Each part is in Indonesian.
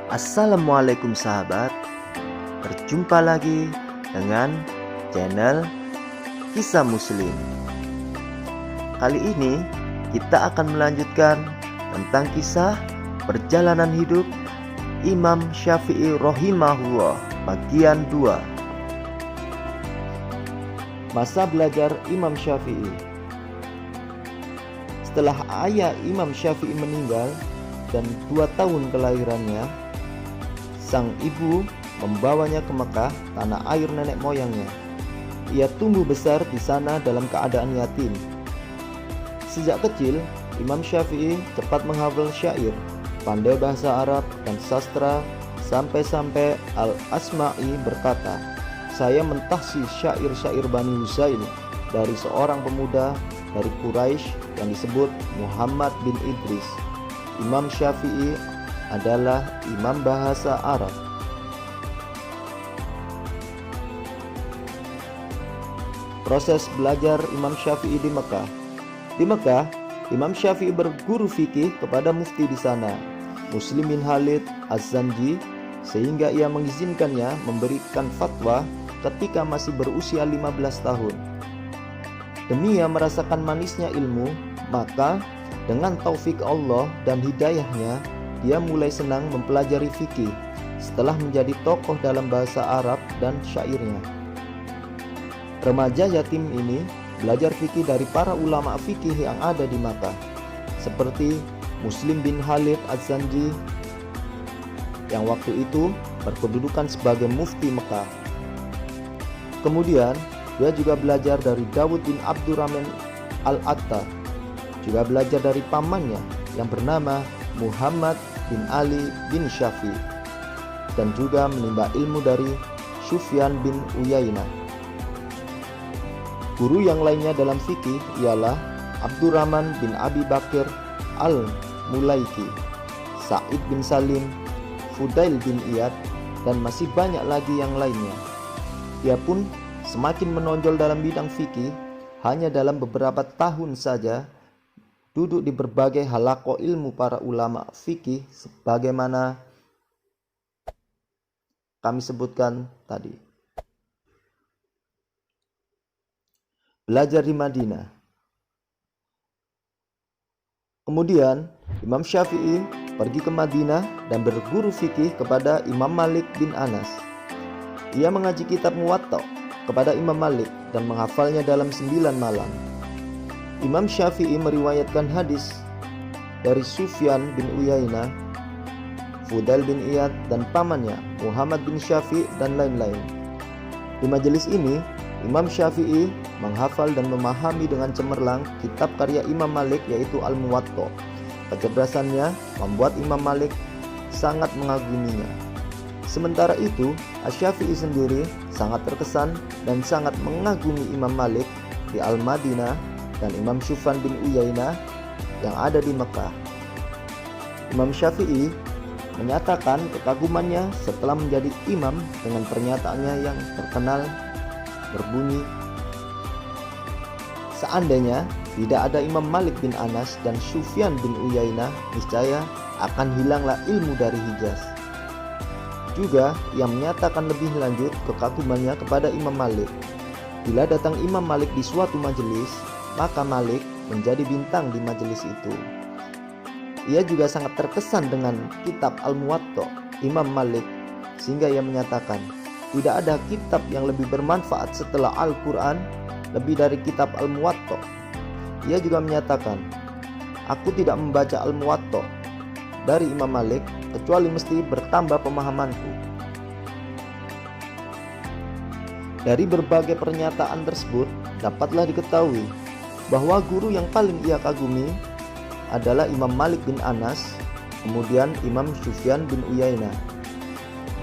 Assalamualaikum sahabat, berjumpa lagi dengan channel Kisah Muslim. Kali ini kita akan melanjutkan tentang kisah perjalanan hidup Imam Syafi'i rahimahullah bagian 2. Masa belajar Imam Syafi'i. Setelah ayah Imam Syafi'i meninggal dan 2 tahun kelahirannya, sang ibu membawanya ke Mekah, tanah air nenek moyangnya. Ia tumbuh besar di sana dalam keadaan yatim. Sejak kecil, Imam Syafi'i cepat menghafal syair, pandai bahasa Arab dan sastra, sampai-sampai Al-Asma'i berkata, "Saya mentahsis syair-syair Bani Husail dari seorang pemuda dari Quraisy yang disebut Muhammad bin Idris." Imam Syafi'i adalah imam bahasa Arab. Proses belajar Imam Syafi'i di Mekah. Di Mekah, Imam Syafi'i berguru fikih kepada mufti di sana, Muslim bin Khalid Az-Zanji, sehingga ia mengizinkannya memberikan fatwa ketika masih berusia 15 tahun. Demi ia merasakan manisnya ilmu, maka dengan taufik Allah dan hidayahnya, dia mulai senang mempelajari fikih setelah menjadi tokoh dalam bahasa Arab dan syairnya. Remaja yatim ini belajar fikih dari para ulama fikih yang ada di Makkah, seperti Muslim bin Khalid Az-Zanji yang waktu itu berkedudukan sebagai mufti Mekah. Kemudian dia juga belajar dari Dawud bin Abdurrahman Al-Attar, juga belajar dari pamannya yang bernama Muhammad bin Ali bin Syafi', dan juga menimba ilmu dari Sufyan bin Uyainah. Guru yang lainnya dalam fikih ialah Abdurrahman bin Abi Bakir Al-Mulaiki, Sa'id bin Salim, Fudail bin Iyad, dan masih banyak lagi yang lainnya. Ia pun semakin menonjol dalam bidang fikih hanya dalam beberapa tahun saja, duduk di berbagai halaqah ilmu para ulama fikih sebagaimana kami sebutkan tadi. Belajar di Madinah. Kemudian Imam Syafi'i pergi ke Madinah dan berguru fikih kepada Imam Malik bin Anas. Ia mengaji kitab Muwatta kepada Imam Malik dan menghafalnya dalam 9 malam. Imam Syafi'i meriwayatkan hadis dari Sufyan bin Uyainah, Fudail bin Iyad, dan pamannya Muhammad bin Syafi' dan lain-lain. Di majelis ini, Imam Syafi'i menghafal dan memahami dengan cemerlang kitab karya Imam Malik, yaitu Al-Muwatta. Kecerdasannya membuat Imam Malik sangat mengaguminya. Sementara itu, Asy-Syafi'i sendiri sangat terkesan dan sangat mengagumi Imam Malik di Al-Madinah dan Imam Sufyan bin Uyainah yang ada di Mekah. Imam Syafi'i menyatakan kekagumannya setelah menjadi imam dengan pernyataannya yang terkenal berbunyi, "Seandainya tidak ada Imam Malik bin Anas dan Sufyan bin Uyainah, niscaya akan hilanglah ilmu dari Hijaz." Juga ia menyatakan lebih lanjut kekagumannya kepada Imam Malik. Bila datang Imam Malik di suatu majelis, maka Malik menjadi bintang di majelis itu. Ia juga sangat terkesan dengan kitab Al-Muwatta Imam Malik, sehingga ia menyatakan, tidak ada kitab yang lebih bermanfaat setelah Al-Quran lebih dari kitab Al-Muwatta. Ia juga menyatakan, aku tidak membaca Al-Muwatta dari Imam Malik kecuali mesti bertambah pemahamanku. Dari berbagai pernyataan tersebut dapatlah diketahui bahwa guru yang paling ia kagumi adalah Imam Malik bin Anas, kemudian Imam Sufyan bin Uyainah.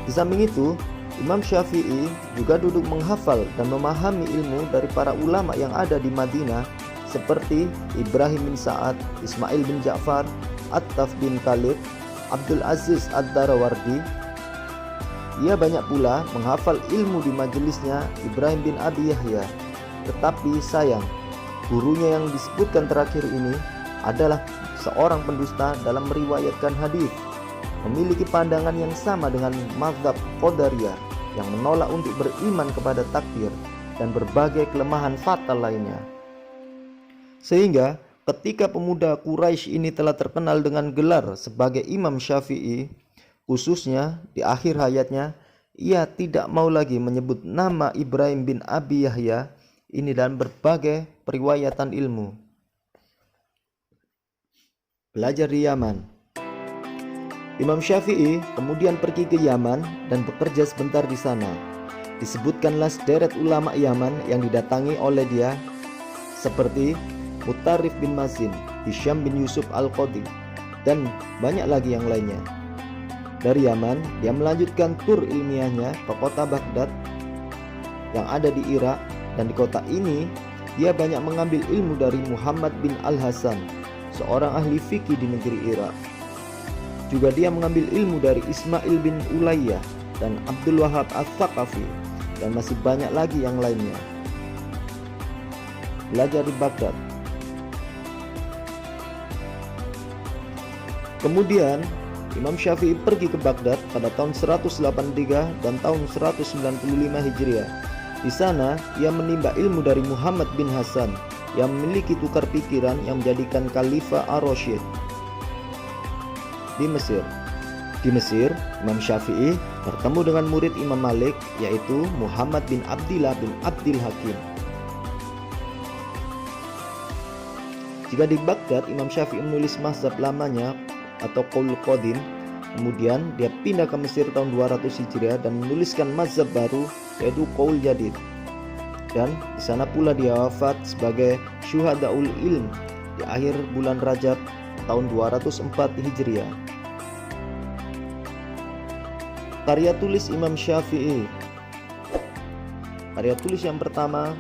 Di samping itu, Imam Syafi'i juga duduk menghafal dan memahami ilmu dari para ulama yang ada di Madinah, seperti Ibrahim bin Sa'ad, Ismail bin Ja'far, Attaf bin Khalid, Abdul Aziz Ad-Darawardi. Ia banyak pula menghafal ilmu di majelisnya Ibrahim bin Abi Yahya. Tetapi sayang, gurunya yang disebutkan terakhir ini adalah seorang pendusta dalam meriwayatkan hadis. memiliki pandangan yang sama dengan mazhab Qadariyah yang menolak untuk beriman kepada takdir dan berbagai kelemahan fatal lainnya. Sehingga ketika pemuda Quraisy ini telah terkenal dengan gelar sebagai Imam Syafi'i, khususnya di akhir hayatnya, ia tidak mau lagi menyebut nama Ibrahim bin Abi Yahya ini dalam berbagai periwayatan ilmu. Belajar di Yaman. Imam Syafi'i kemudian pergi ke Yaman dan bekerja sebentar di sana. Disebutkanlah sederet ulama Yaman yang didatangi oleh dia seperti Mutarrif bin Mazin, Hisham bin Yusuf Al-Qadi, dan banyak lagi yang lainnya. Dari Yaman, dia melanjutkan tur ilmiahnya ke kota Baghdad yang ada di Irak, dan di kota ini dia banyak mengambil ilmu dari Muhammad bin Al-Hasan, seorang ahli fikih di negeri Irak. Juga dia mengambil ilmu dari Ismail bin Ulayyah dan Abdul Wahab Al-Thaqafi, dan masih banyak lagi yang lainnya. Belajar di Baghdad. Kemudian Imam Syafi'i pergi ke Baghdad pada tahun 183 dan tahun 195 Hijriah. Di sana ia menimba ilmu dari Muhammad bin Hasan yang memiliki tukar pikiran yang menjadikan Khalifah Ar-Rasyid. Di Mesir, Imam Syafi'i bertemu dengan murid Imam Malik, yaitu Muhammad bin Abdillah bin Abdil Hakim. Jika di Baghdad, Imam Syafi'i menulis mazhab lamanya atau Qaul Qadim, kemudian dia pindah ke Mesir tahun 200 Hijriah dan menuliskan mazhab baru, yaitu Qaul Jadid. Dan di sana pula dia wafat sebagai Syuhadaul Ilm di akhir bulan Rajab tahun 204 Hijriah. Karya tulis Imam Syafi'i. Karya tulis yang pertama